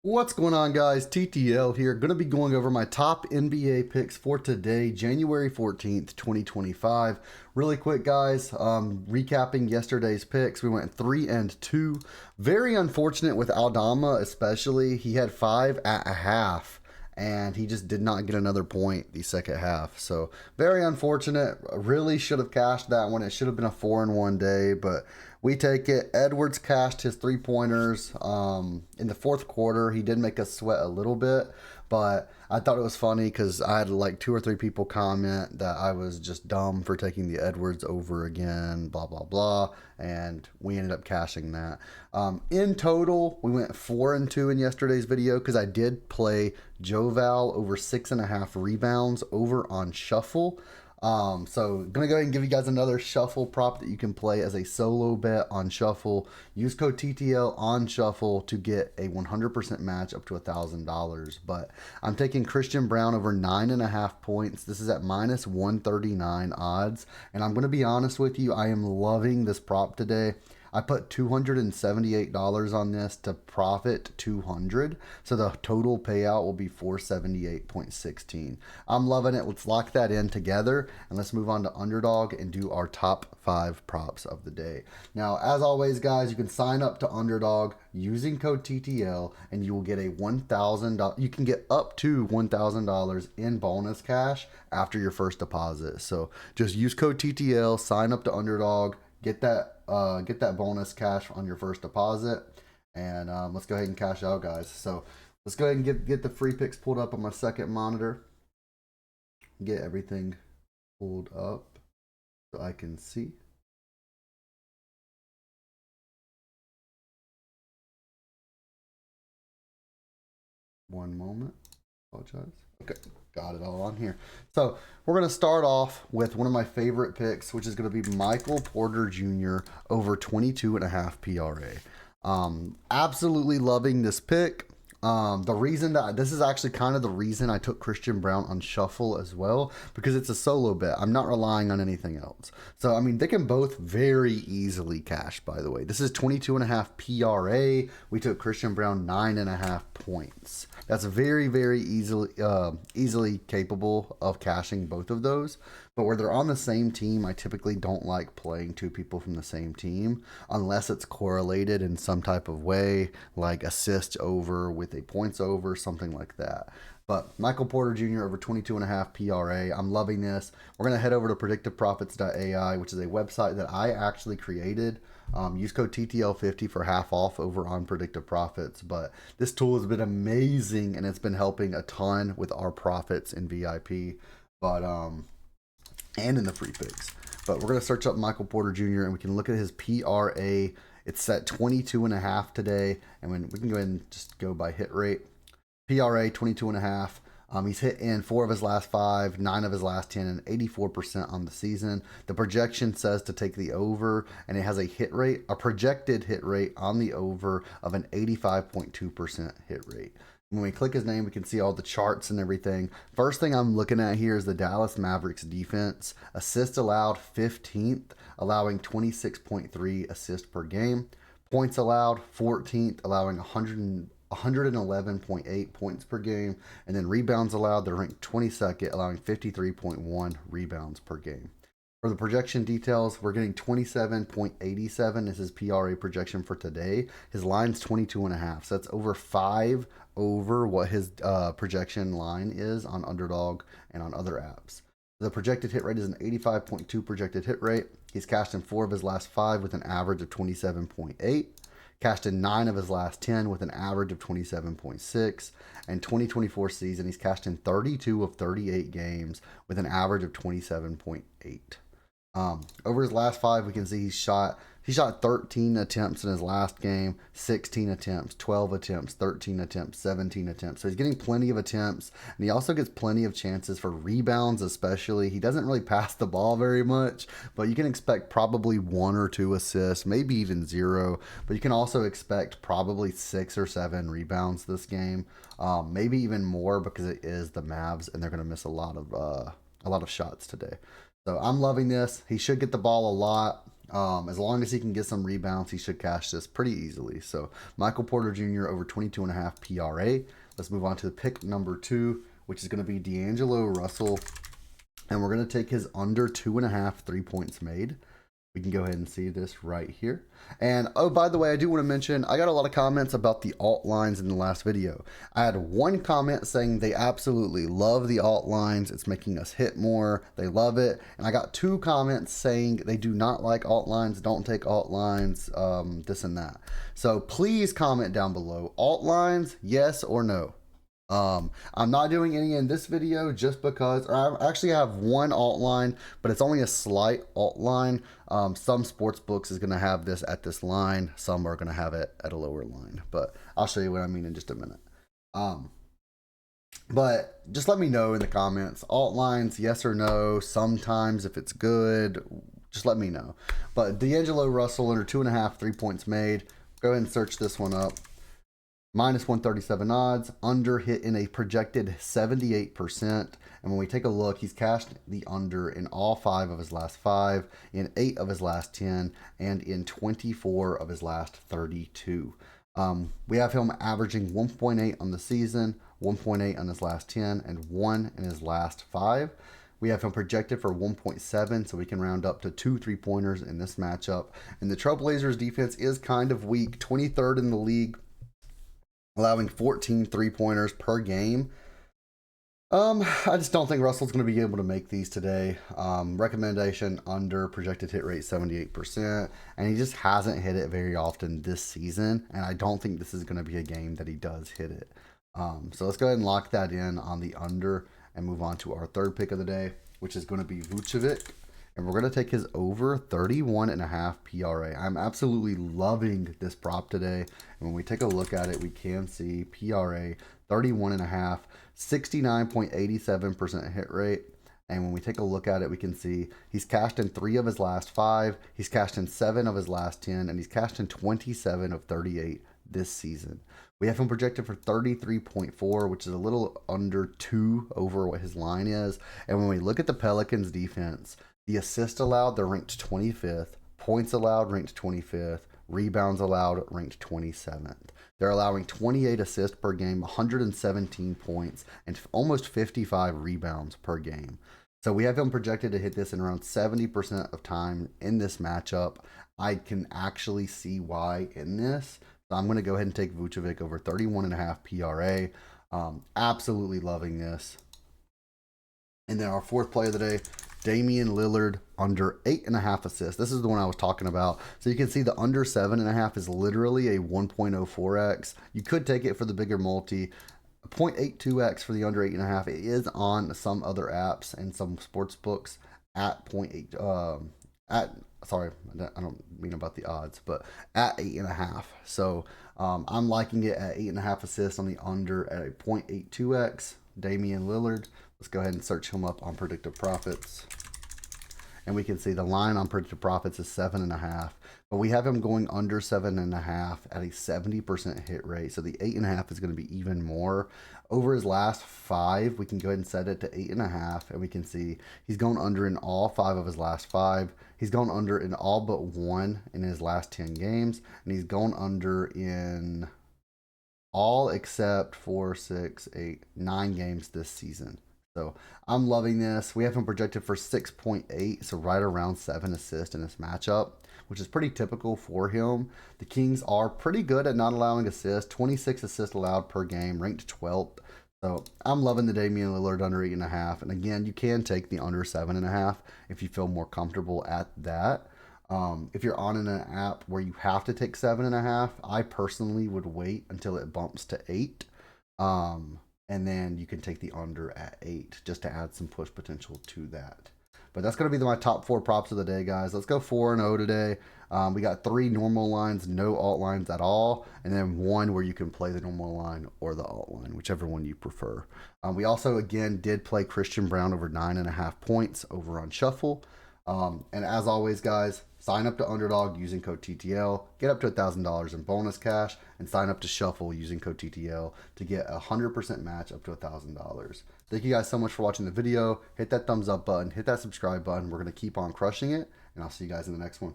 What's going on, guys? TTL here. Going to be going over my top NBA picks for today, January 14th, 2025. Really quick, guys. Recapping yesterday's picks, we went 3-2. Very unfortunate with Aldama, especially. He had 5 at a half, and he just did not get another point the second half. So very unfortunate. Really should have cashed that one. It should have been a 4-1 day, but we take it. Edwards cashed his 3-pointers in the fourth quarter. He did make us sweat a little bit, but I thought it was funny because I had like 2 or 3 people comment that I was just dumb for taking the Edwards over again, blah, blah, blah. And we ended up cashing that. In total, we went 4-2 in yesterday's video because I did play Joval over 6.5 rebounds over on Shuffle. So gonna go ahead and give you guys another Shuffle prop that you can play as a solo bet on Shuffle. Use code TTL on Shuffle to get a 100% match up to $1,000. But I'm taking Christian Braun over 9.5 points. This is at minus 139 odds, and I'm gonna be honest with you, I am loving this prop today. I put $278 on this to profit 200, so the total payout will be 478.16. I'm loving it. Let's lock that in together, and let's move on to Underdog and do our top 5 props of the day. Now, as always, guys, you can sign up to Underdog using code TTL, and you will get a $1,000. You can get up to $1,000 in bonus cash after your first deposit. So just use code TTL, sign up to Underdog, get that bonus cash on your first deposit, and let's go ahead and cash out, guys. So let's go ahead and get the free picks pulled up on my second monitor. Get everything pulled up so I can see. One moment. Apologize. Okay, got it all on here. So we're going to start off with one of my favorite picks, which is going to be Michael Porter Jr. over 22.5 PRA. Absolutely loving this pick. The reason that this is actually kind of the reason I took Christian Braun on Shuffle as well, because it's a solo bet. I'm not relying on anything else. So, I mean, they can both very easily cash, by the way. This is 22.5 PRA. We took Christian Braun 9.5 points. That's very, very easily capable of cashing both of those. But where they're on the same team, I typically don't like playing 2 people from the same team unless it's correlated in some type of way, like assists over with a points over, something like that. But Michael Porter Jr. over 22.5 PRA. I'm loving this. We're going to head over to predictiveprofits.ai, which is a website that I actually created. Use code TTL50 for half off over on Predictive Profits. But this tool has been amazing, and it's been helping a ton with our profits in VIP. But and in the free picks. But we're going to search up Michael Porter Jr. and we can look at his PRA. It's set 22.5 today. And when we can go ahead and just go by hit rate. PRA 22.5. He's hit in 4 of his last 5, 9 of his last 10, and 84% on the season. The projection says to take the over, and it has a hit rate, a projected hit rate on the over of an 85.2% hit rate. When we click his name, we can see all the charts and everything. First thing I'm looking at here is the Dallas Mavericks defense. Assists allowed 15th, allowing 26.3 assists per game. Points allowed 14th, allowing 111.8 points per game. And then rebounds allowed, they're ranked 22nd, allowing 53.1 rebounds per game. For the projection details, we're getting 27.87 is his PRA projection for today. His line's 22.5, so that's over 5 over what his projection line is on Underdog and on other apps. The projected hit rate is an 85.2 projected hit rate. He's cashed in 4 of his last 5 with an average of 27.8. Cashed in 9 of his last 10 with an average of 27.6. And 2024 season, he's cashed in 32 of 38 games with an average of 27.8. Over his last 5, we can see he shot 13 attempts in his last game, 16 attempts, 12 attempts, 13 attempts, 17 attempts. So he's getting plenty of attempts, and he also gets plenty of chances for rebounds, especially. He doesn't really pass the ball very much, but you can expect probably 1 or 2 assists, maybe even 0. But you can also expect probably 6 or 7 rebounds this game, maybe even more because it is the Mavs, and they're going to miss a lot of shots today. So I'm loving this. He should get the ball a lot. As long as he can get some rebounds, he should cash this pretty easily. So Michael Porter Jr. over 22.5 PRA. Let's move on to pick number 2, which is going to be DAngelo Russell. And we're going to take his under 2.5 3-points made. We can go ahead and see this right here. And oh, by the way, I do want to mention, I got a lot of comments about the alt lines in the last video. I had one comment saying they absolutely love the alt lines. It's making us hit more. They love it. And I got 2 comments saying they do not like alt lines, don't take alt lines, this and that. So please comment down below. Alt lines, yes or no? I'm not doing any in this video just because I actually have one alt line, but it's only a slight alt line. Some sports books is going to have this at this line. Some are going to have it at a lower line, but I'll show you what I mean in just a minute. But just let me know in the comments, alt lines, yes or no. Sometimes if it's good, just let me know. But DAngelo Russell under 2.5 3-points made. Go ahead and search this one up. Minus 137 odds, under hit in a projected 78%. And when we take a look, he's cashed the under in all 5 of his last 5, in 8 of his last 10, and in 24 of his last 32. We have him averaging 1.8 on the season, 1.8 on his last 10, and 1 in his last 5. We have him projected for 1.7, so we can round up to 2 3-pointers in this matchup. And the Trailblazers defense is kind of weak, 23rd in the league, allowing 14 3-pointers per game. I just don't think Russell's going to be able to make these today. Recommendation under, projected hit rate 78%, and he just hasn't hit it very often this season, and I don't think this is going to be a game that he does hit it. So let's go ahead and lock that in on the under and move on to our third pick of the day, which is going to be Vucevic. And we're going to take his over 31.5 PRA. I'm absolutely loving this prop today. And when we take a look at it, we can see PRA 31.5, 69.87% hit rate. And when we take a look at it, we can see he's cashed in 3 of his last 5. He's cashed in 7 of his last 10. And he's cashed in 27 of 38 this season. We have him projected for 33.4, which is a little under 2 over what his line is. And when we look at the Pelicans defense, the assists allowed, they're ranked 25th. Points allowed, ranked 25th. Rebounds allowed, ranked 27th. They're allowing 28 assists per game, 117 points, and almost 55 rebounds per game. So we have him projected to hit this in around 70% of time in this matchup. I can actually see why in this. So I'm going to go ahead and take Vucevic over 31.5 PRA. Absolutely loving this. And then our fourth play of the day, Damian Lillard under 8.5 assists. This is the one I was talking about. So you can see the under 7.5 is literally a 1.04x. You could take it for the bigger multi. 0.82x for the under 8.5. It is on some other apps and some sports books at 0.8. Sorry, I don't mean about the odds, but at 8.5. So I'm liking it at 8.5 assists on the under at a 0.82x. Damian Lillard. Let's go ahead and search him up on predictive profits. And we can see the line on predictive profits is 7.5. But we have him going under 7.5 at a 70% hit rate. So the 8.5 is going to be even more. Over his last 5, we can go ahead and set it to 8.5. And we can see he's going under in all 5 of his last 5. He's gone under in all but 1 in his last 10 games. And he's gone under in all except 4, 6, 8, 9 games this season. So I'm loving this. We have him projected for 6.8, so right around 7 assists in this matchup, which is pretty typical for him. The Kings are pretty good at not allowing assists, 26 assists allowed per game, ranked 12th. So I'm loving the Damian Lillard under 8.5. And again, you can take the under 7.5 if you feel more comfortable at that. If you're on an app where you have to take 7.5, I personally would wait until it bumps to 8. And then you can take the under at 8 just to add some push potential to that. But that's going to be my top 4 props of the day, guys. Let's go 4-0 today. We got 3 normal lines, no alt lines at all, and then 1 where you can play the normal line or the alt line, whichever one you prefer. We also, again, did play Christian Braun over 9.5 points over on Shuffle. And as always, guys, sign up to Underdog using code TTL, get up to $1,000 in bonus cash, and sign up to Shuffle using code TTL to get a 100% match up to $1,000. Thank you guys so much for watching the video. Hit that thumbs up button, hit that subscribe button. We're going to keep on crushing it, and I'll see you guys in the next one.